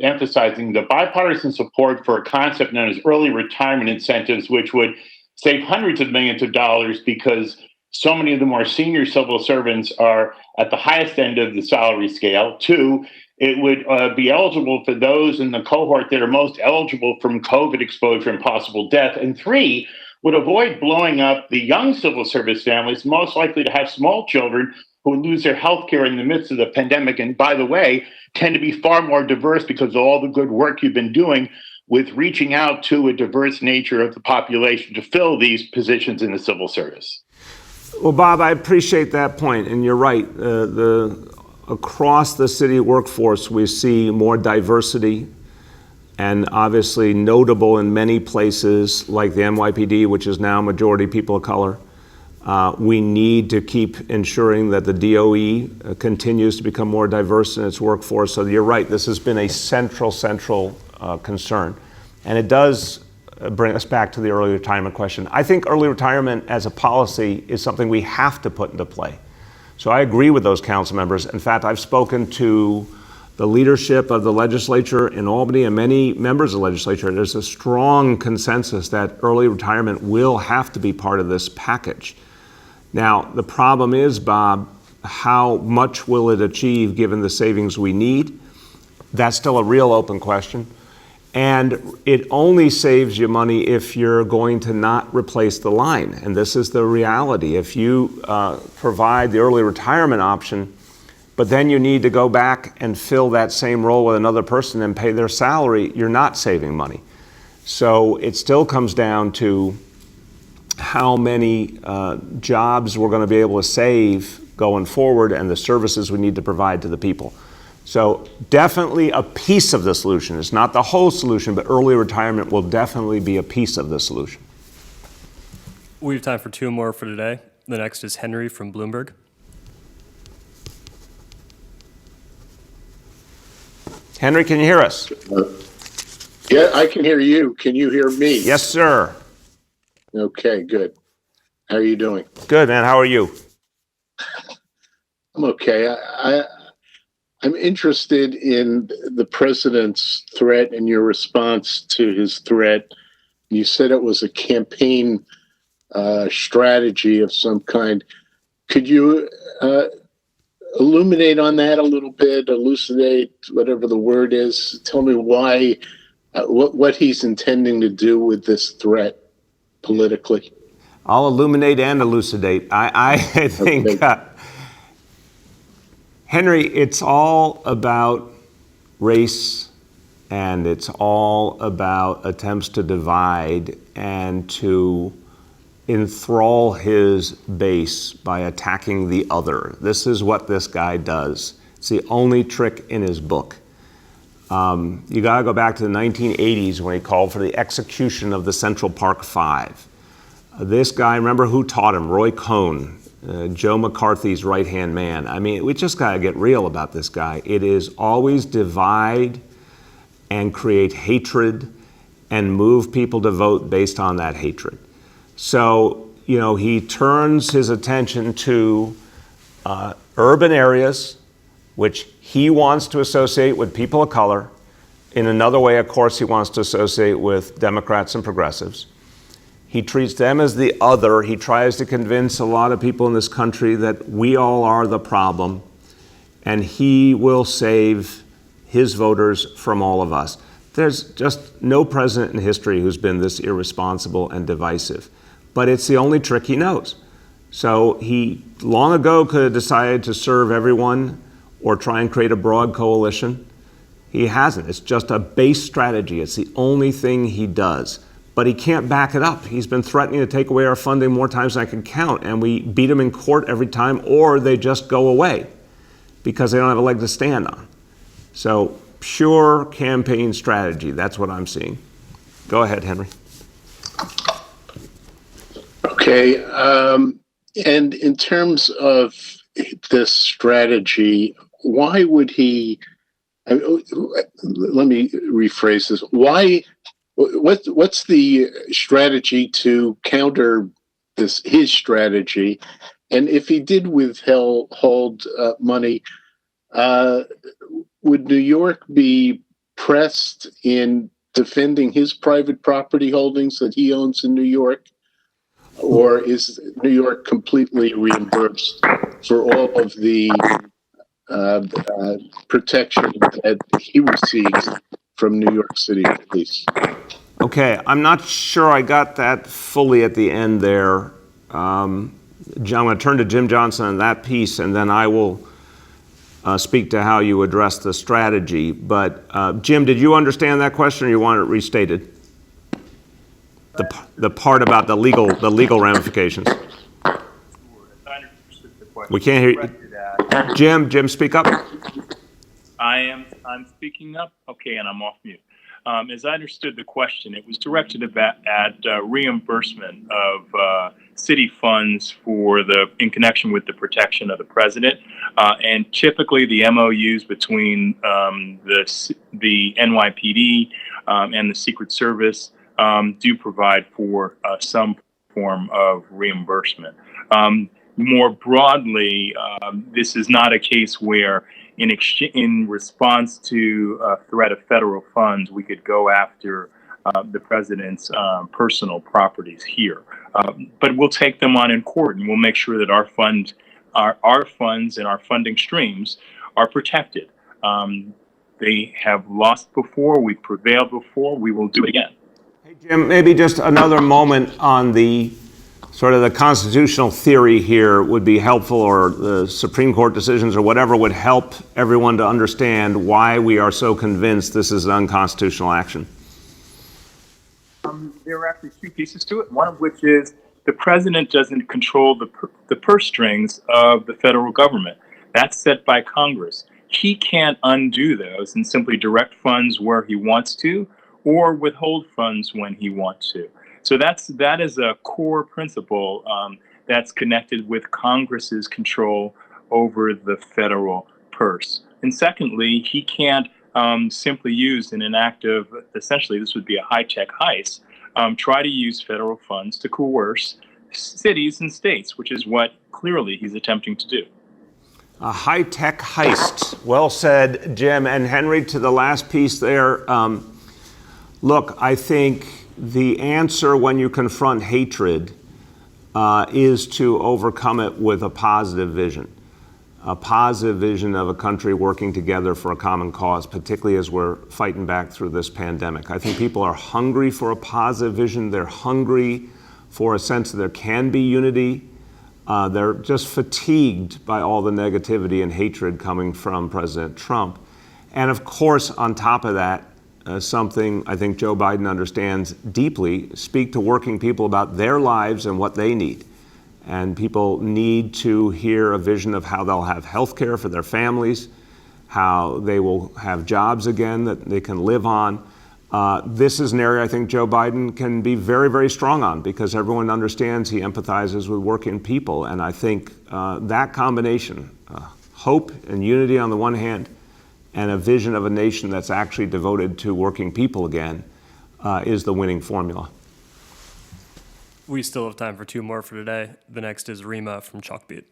emphasizing the bipartisan support for a concept known as early retirement incentives, which would save hundreds of millions of dollars because so many of the more senior civil servants are at the highest end of the salary scale. Two, it would be eligible for those in the cohort that are most eligible from COVID exposure and possible death. And three, would avoid blowing up the young civil service families most likely to have small children who would lose their health care in the midst of the pandemic. And by the way, tend to be far more diverse because of all the good work you've been doing with reaching out to a diverse nature of the population to fill these positions in the civil service. Well, Bob, I appreciate that point, and you're right. Across the city workforce, we see more diversity, and obviously notable in many places like the NYPD, which is now majority people of color. We need to keep ensuring that the DOE continues to become more diverse in its workforce. So you're right, this has been a central concern. And it does bring us back to the early retirement question. I think early retirement as a policy is something we have to put into play. So I agree with those council members. In fact, I've spoken to the leadership of the legislature in Albany and many members of the legislature. There's a strong consensus that early retirement will have to be part of this package. Now, the problem is, Bob, how much will it achieve given the savings we need? That's still a real open question. And it only saves you money if you're going to not replace the line. And this is the reality. If you provide the early retirement option, but then you need to go back and fill that same role with another person and pay their salary, you're not saving money. So it still comes down to how many jobs we're going to be able to save going forward and the services we need to provide to the people. So definitely a piece of the solution. It's not the whole solution, but early retirement will definitely be a piece of the solution. We have time for two more for today. The next is Henry from Bloomberg. Henry, can you hear us? Yeah, I can hear you. Can you hear me? Yes, sir. Okay, good. How are you doing? Good, man. How are you? I'm okay. I'm interested in the president's threat and your response to his threat. You said it was a campaign strategy of some kind. Could you illuminate on that a little bit, elucidate, whatever the word is? Tell me why, what he's intending to do with this threat politically. I'll illuminate and elucidate. I think, Okay. Henry, it's all about race, and it's all about attempts to divide and to enthrall his base by attacking the other. This is what this guy does. It's the only trick in his book. You got to go back to the 1980s when he called for the execution of the Central Park Five. This guy, remember who taught him? Roy Cohn, Joe McCarthy's right-hand man. I mean, we just got to get real about this guy. It is always divide and create hatred and move people to vote based on that hatred. So, you know, he turns his attention to urban areas, which he wants to associate with people of color. In another way, of course, he wants to associate with Democrats and progressives. He treats them as the other. He tries to convince a lot of people in this country that we all are the problem, and he will save his voters from all of us. There's just no president in history who's been this irresponsible and divisive, but it's the only trick he knows. So he long ago could have decided to serve everyone or try and create a broad coalition. He hasn't. It's just a base strategy. It's the only thing he does. But he can't back it up. He's been threatening to take away our funding more times than I can count, and we beat him in court every time, or they just go away because they don't have a leg to stand on. So pure campaign strategy. That's what I'm seeing. Go ahead, Henry. Okay. And in terms of this strategy, why would he? Let me rephrase this. Why? What's the strategy to counter his strategy? And if he did withhold money, would New York be pressed in defending his private property holdings that he owns in New York? Or is New York completely reimbursed for all of the protection that he receives from New York City police? Okay, I'm not sure I got that fully at the end there. I'm going to turn to Jim Johnson on that piece, and then I will speak to how you address the strategy. But Jim, did you understand that question, or you want it restated? The part about the legal ramifications. We can't hear you. Jim, speak up. I'm speaking up. Okay, and I'm off mute. As I understood the question, it was directed at reimbursement of city funds in connection with the protection of the president, and typically the MOUs between the NYPD and the Secret Service do provide for some form of reimbursement. More broadly, this is not a case where in response to a threat of federal funds, we could go after the president's personal properties here. But we'll take them on in court, and we'll make sure that our funds and our funding streams are protected. They have lost before, we've prevailed before, we will do it again. Hey, Jim, maybe just another moment on the sort of the constitutional theory here would be helpful, or the Supreme Court decisions or whatever would help everyone to understand why we are so convinced this is an unconstitutional action. There are actually two pieces to it, one of which is the president doesn't control the purse strings of the federal government. That's set by Congress. He can't undo those and simply direct funds where he wants to or withhold funds when he wants to. So that is a core principle that's connected with Congress's control over the federal purse. And secondly, he can't simply use in an act of, essentially this would be a high-tech heist, try to use federal funds to coerce cities and states, which is what clearly he's attempting to do. A high-tech heist. Well said, Jim. And Henry, to the last piece there, look, I think the answer when you confront hatred is to overcome it with a positive vision of a country working together for a common cause, particularly as we're fighting back through this pandemic. I think people are hungry for a positive vision. They're hungry for a sense that there can be unity. They're just fatigued by all the negativity and hatred coming from President Trump. And of course, on top of that, something I think Joe Biden understands deeply, speak to working people about their lives and what they need. And people need to hear a vision of how they'll have health care for their families, how they will have jobs again that they can live on. This is an area I think Joe Biden can be very, very strong on because everyone understands he empathizes with working people. And I think that combination, hope and unity on the one hand, and a vision of a nation that's actually devoted to working people again, is the winning formula. We still have time for two more for today. The next is Rima from Chalkbeat.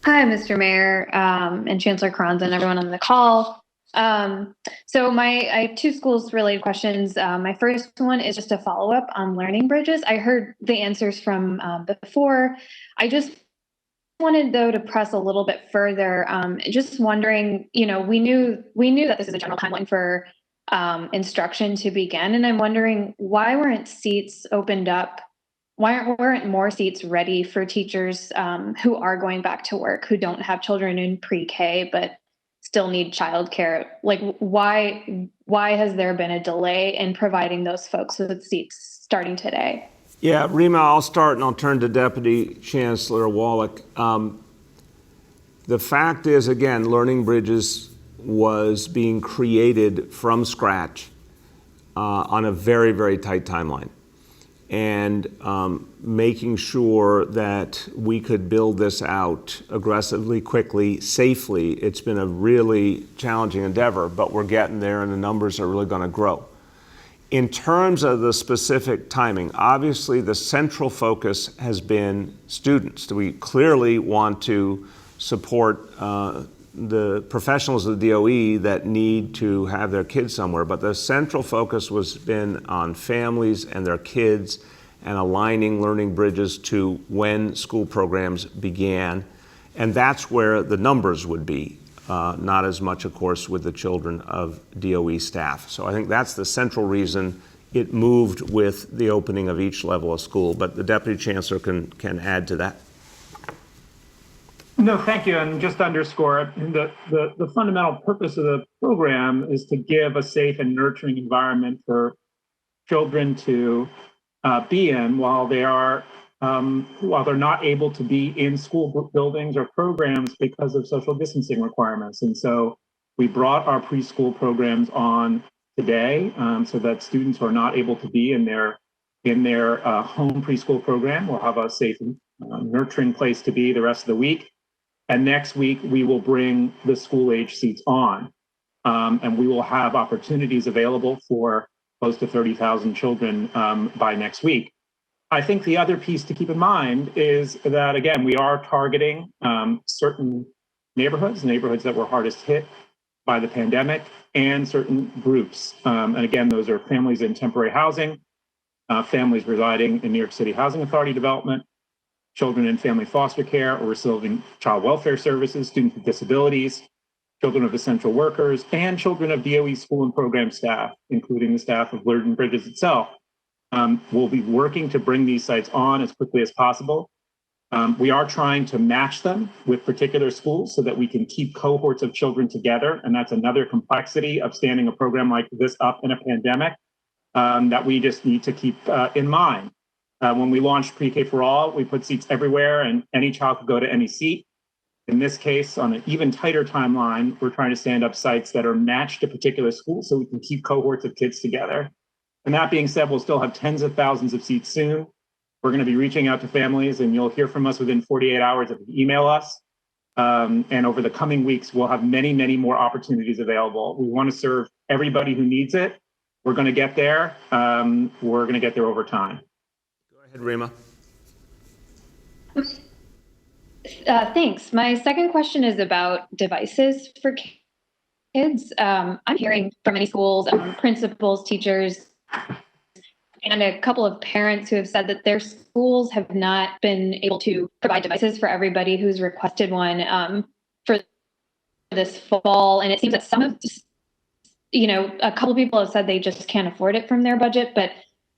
Hi, Mr. Mayor, and Chancellor Carranza and everyone on the call. I have two schools-related questions. My first one is just a follow-up on learning bridges. I heard the answers from before. I just wanted, though, to press a little bit further. Just wondering, we knew that this is a general timeline for instruction to begin, and I'm wondering why weren't seats opened up? Why weren't more seats ready for teachers who are going back to work, who don't have children in pre-K, but still need childcare? Like, why has there been a delay in providing those folks with seats starting today? Yeah, Rima, I'll start and I'll turn to Deputy Chancellor Wallach. The fact is, again, Learning Bridges was being created from scratch on a very, very tight timeline. And making sure that we could build this out aggressively, quickly, safely. It's been a really challenging endeavor, but we're getting there and the numbers are really going to grow. In terms of the specific timing, obviously the central focus has been students. We clearly want to support the professionals of the DOE that need to have their kids somewhere, but the central focus was been on families and their kids and aligning learning bridges to when school programs began. And that's where the numbers would be, not as much, of course, with the children of DOE staff. So I think that's the central reason it moved with the opening of each level of school, but the Deputy Chancellor can add to that. No, thank you. And just to underscore, the fundamental purpose of the program is to give a safe and nurturing environment for children to be in while they're not able to be in school buildings or programs because of social distancing requirements. And so we brought our preschool programs on today so that students who are not able to be in their home preschool program will have a safe and nurturing place to be the rest of the week. And next week, we will bring the school age seats on, and we will have opportunities available for close to 30,000 children by next week. I think the other piece to keep in mind is that, again, we are targeting certain neighborhoods that were hardest hit by the pandemic, and certain groups. And again, those are families in temporary housing, families residing in New York City Housing Authority development, children in family foster care or receiving child welfare services, students with disabilities, children of essential workers, and children of DOE school and program staff, including the staff of Learning Bridges itself. We'll be working to bring these sites on as quickly as possible. We are trying to match them with particular schools so that we can keep cohorts of children together. And that's another complexity of standing a program like this up in a pandemic that we just need to keep in mind. When we launched Pre-K for All, we put seats everywhere and any child could go to any seat. In this case, on an even tighter timeline, we're trying to stand up sites that are matched to particular schools so we can keep cohorts of kids together. And that being said, we'll still have tens of thousands of seats soon. We're going to be reaching out to families, and you'll hear from us within 48 hours if you email us. And over the coming weeks, we'll have many, many more opportunities available. We want to serve everybody who needs it. We're going to get there. We're going to get there over time. Go ahead, Rima. Thanks. My second question is about devices for kids. I'm hearing from many schools, principals, teachers, and a couple of parents who have said that their schools have not been able to provide devices for everybody who's requested one for this fall. And it seems that some of, a couple of people have said they just can't afford it from their budget. But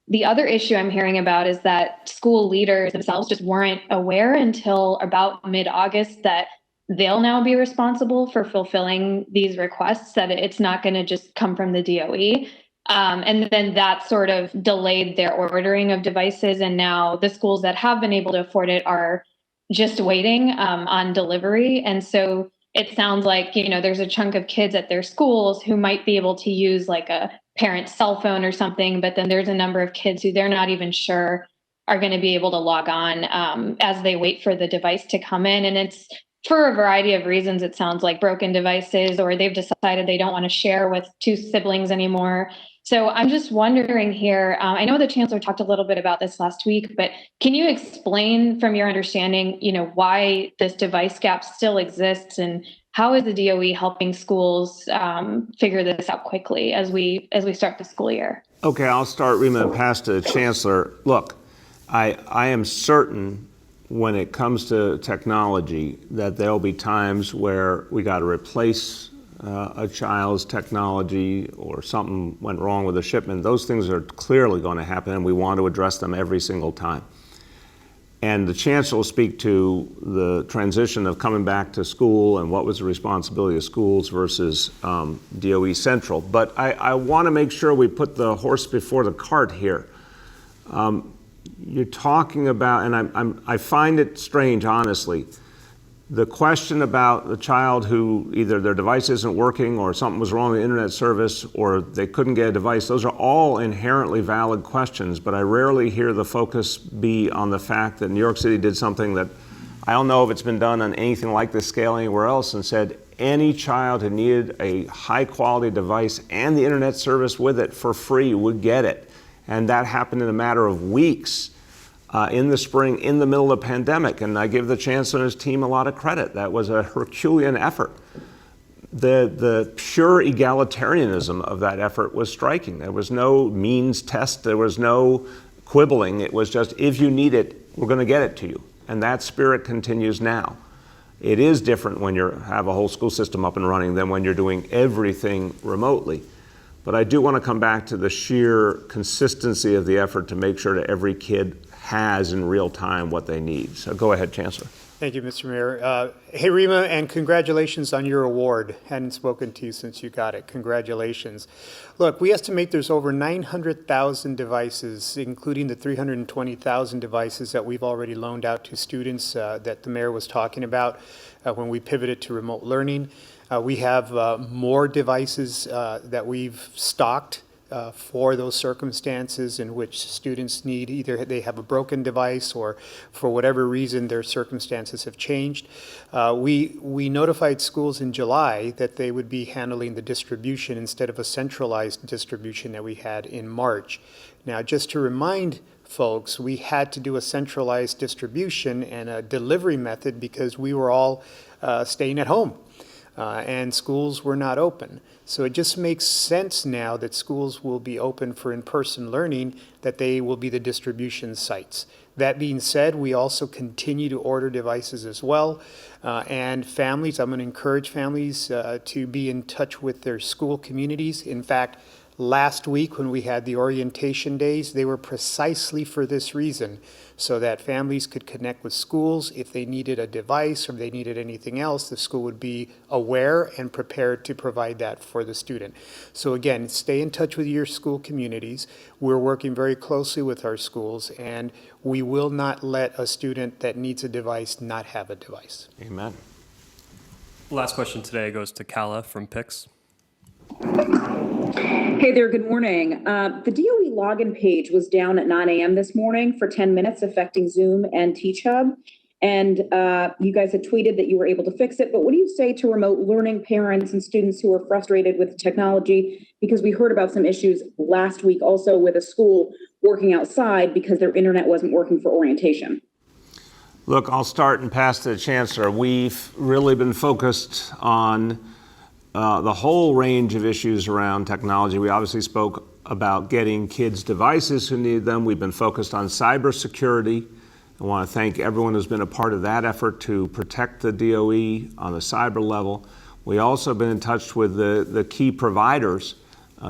the other issue I'm hearing about is that school leaders themselves just weren't aware until about mid-August that they'll now be responsible for fulfilling these requests, that it's not going to just come from the DOE. And then that sort of delayed their ordering of devices. And now the schools that have been able to afford it are just waiting on delivery. And so it sounds like, there's a chunk of kids at their schools who might be able to use like a parent's cell phone or something, but then there's a number of kids who they're not even sure are going to be able to log on as they wait for the device to come in. And it's for a variety of reasons. It sounds like broken devices, or they've decided they don't want to share with two siblings anymore. So I'm just wondering here, I know the chancellor talked a little bit about this last week, but can you explain from your understanding, why this device gap still exists, and how is the DOE helping schools figure this out quickly as we start the school year? Okay, I'll start, Rima, and pass to the chancellor. Look, I am certain when it comes to technology that there'll be times where we got to replace a child's technology, or something went wrong with a shipment. Those things are clearly going to happen, and we want to address them every single time. And the chancellor will speak to the transition of coming back to school and what was the responsibility of schools versus DOE Central. But I want to make sure we put the horse before the cart here. You're talking about, and I find it strange, honestly, the question about the child who either their device isn't working, or something was wrong with the internet service, or they couldn't get a device. Those are all inherently valid questions, but I rarely hear the focus be on the fact that New York City did something that I don't know if it's been done on anything like this scale anywhere else, and said any child who needed a high quality device and the internet service with it for free would get it. And that happened in a matter of weeks. In the spring, in the middle of the pandemic, and I give the chancellor and his team a lot of credit. That was a Herculean effort. The pure egalitarianism of that effort was striking. There was no means test, there was no quibbling. It was just, if you need it, we're going to get it to you. And that spirit continues now. It is different when you have a whole school system up and running than when you're doing everything remotely. But I do want to come back to the sheer consistency of the effort to make sure that every kid has in real time what they need. So go ahead, Chancellor. Thank you, Mr. Mayor. Hey, Rima, and congratulations on your award. Hadn't spoken to you since you got it. Congratulations. Look, we estimate there's over 900,000 devices, including the 320,000 devices that we've already loaned out to students that the mayor was talking about when we pivoted to remote learning. We have more devices that we've stocked for those circumstances in which students need, either they have a broken device or for whatever reason their circumstances have changed. We notified schools in July that they would be handling the distribution instead of a centralized distribution that we had in March. Now, just to remind folks, we had to do a centralized distribution and a delivery method because we were all staying at home. And schools were not open. So it just makes sense now that schools will be open for in-person learning, that they will be the distribution sites. That being said, we also continue to order devices as well. And families, I'm going to encourage families to be in touch with their school communities. In fact, last week when we had the orientation days, they were precisely for this reason, so that families could connect with schools. If they needed a device or they needed anything else, the school would be aware and prepared to provide that for the student. So again, stay in touch with your school communities. We're working very closely with our schools, and we will not let a student that needs a device not have a device. Amen. Last question today goes to Kala from PICS. Hey there, good morning. The DOE login page was down at 9 a.m. this morning for 10 minutes, affecting Zoom and TeachHub. And you guys had tweeted that you were able to fix it. But what do you say to remote learning parents and students who are frustrated with technology? Because we heard about some issues last week also with a school working outside because their internet wasn't working for orientation. Look, I'll start and pass to the chancellor. We've really been focused on the whole range of issues around technology. We obviously spoke about getting kids devices who need them. We've been focused on cybersecurity. I want to thank everyone who's been a part of that effort to protect the DOE on the cyber level. We also have been in touch with the key providers,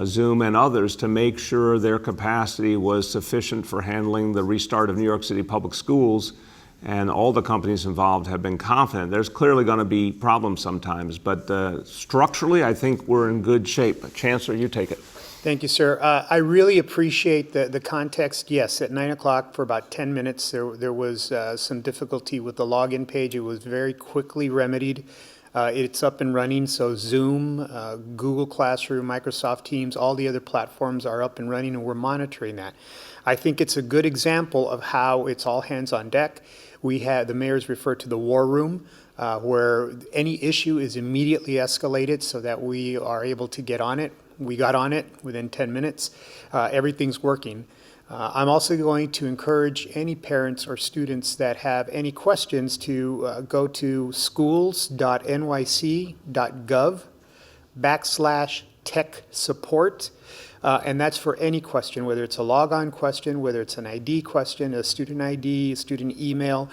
Zoom and others, to make sure their capacity was sufficient for handling the restart of New York City public schools. And all the companies involved have been confident. There's clearly going to be problems sometimes, but structurally, I think we're in good shape. Chancellor, you take it. Thank you, sir. I really appreciate the context. Yes, at 9 o'clock for about 10 minutes, there was some difficulty with the login page. It was very quickly remedied. It's up and running, so Zoom, Google Classroom, Microsoft Teams, all the other platforms are up and running, and we're monitoring that. I think it's a good example of how it's all hands on deck. The mayor's referred to the war room, where any issue is immediately escalated so that we are able to get on it. We got on it within 10 minutes. Everything's working. I'm also going to encourage any parents or students that have any questions to go to schools.nyc.gov/tech support. And that's for any question, whether it's a logon question, whether it's an ID question, a student ID, a student email,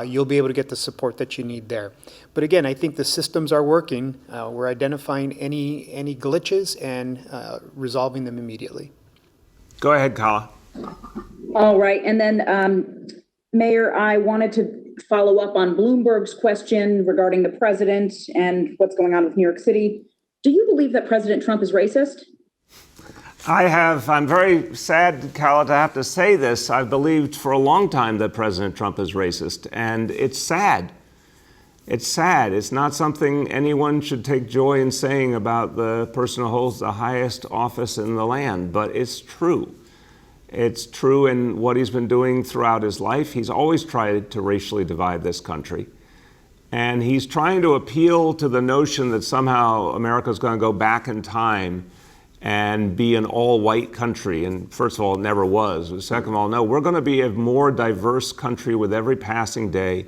you'll be able to get the support that you need there. But again, I think the systems are working. We're identifying any glitches and resolving them immediately. Go ahead, Kala. All right. And then, Mayor, I wanted to follow up on Bloomberg's question regarding the president and what's going on with New York City. Do you believe that President Trump is racist? I'm very sad, Kala, to have to say this. I've believed for a long time that President Trump is racist, and it's sad. It's sad. It's not something anyone should take joy in saying about the person who holds the highest office in the land, but it's true. It's true in what he's been doing throughout his life. He's always tried to racially divide this country. And he's trying to appeal to the notion that somehow America's going to go back in time and be an all-white country. And first of all, it never was. But second of all, no, we're going to be a more diverse country with every passing day.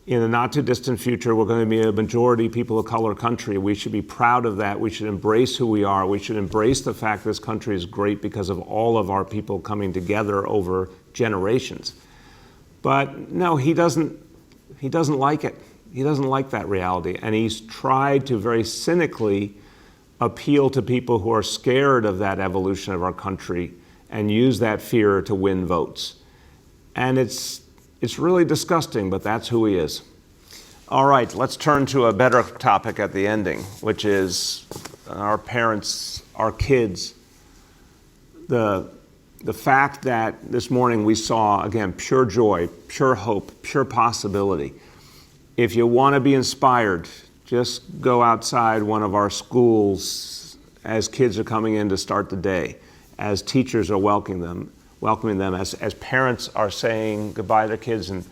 In the not too distant future, we're going to be a majority people of color country. We should be proud of that. We should embrace who we are. We should embrace the fact this country is great because of all of our people coming together over generations. But no, he doesn't like it. He doesn't like that reality. And he's tried to very cynically appeal to people who are scared of that evolution of our country and use that fear to win votes. And it's really disgusting, but that's who he is. All right, let's turn to a better topic at the ending, which is our parents, our kids. The fact that this morning we saw, again, pure joy, pure hope, pure possibility. If you want to be inspired, just go outside one of our schools as kids are coming in to start the day, as teachers are welcoming them, as parents are saying goodbye to their kids and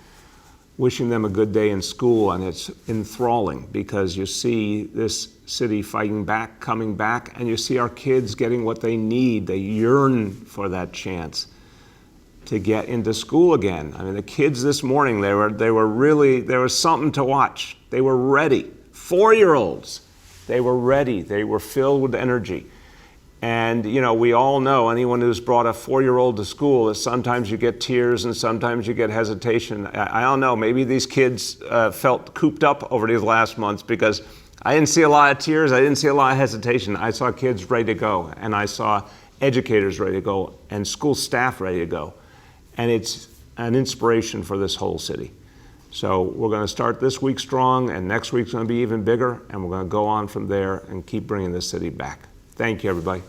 wishing them a good day in school. And it's enthralling because you see this city fighting back, coming back, and you see our kids getting what they need. They yearn for that chance to get into school again. I mean, the kids this morning, they were really, there was something to watch. They were ready. 4-year-olds, they were ready. They were filled with energy. And, you know, we all know, anyone who's brought a 4-year-old to school, is sometimes you get tears and sometimes you get hesitation. I don't know, maybe these kids felt cooped up over these last months because I didn't see a lot of tears, I didn't see a lot of hesitation. I saw kids ready to go, and I saw educators ready to go, and school staff ready to go. And it's an inspiration for this whole city. So we're going to start this week strong, and next week's going to be even bigger, and we're going to go on from there and keep bringing this city back. Thank you, everybody.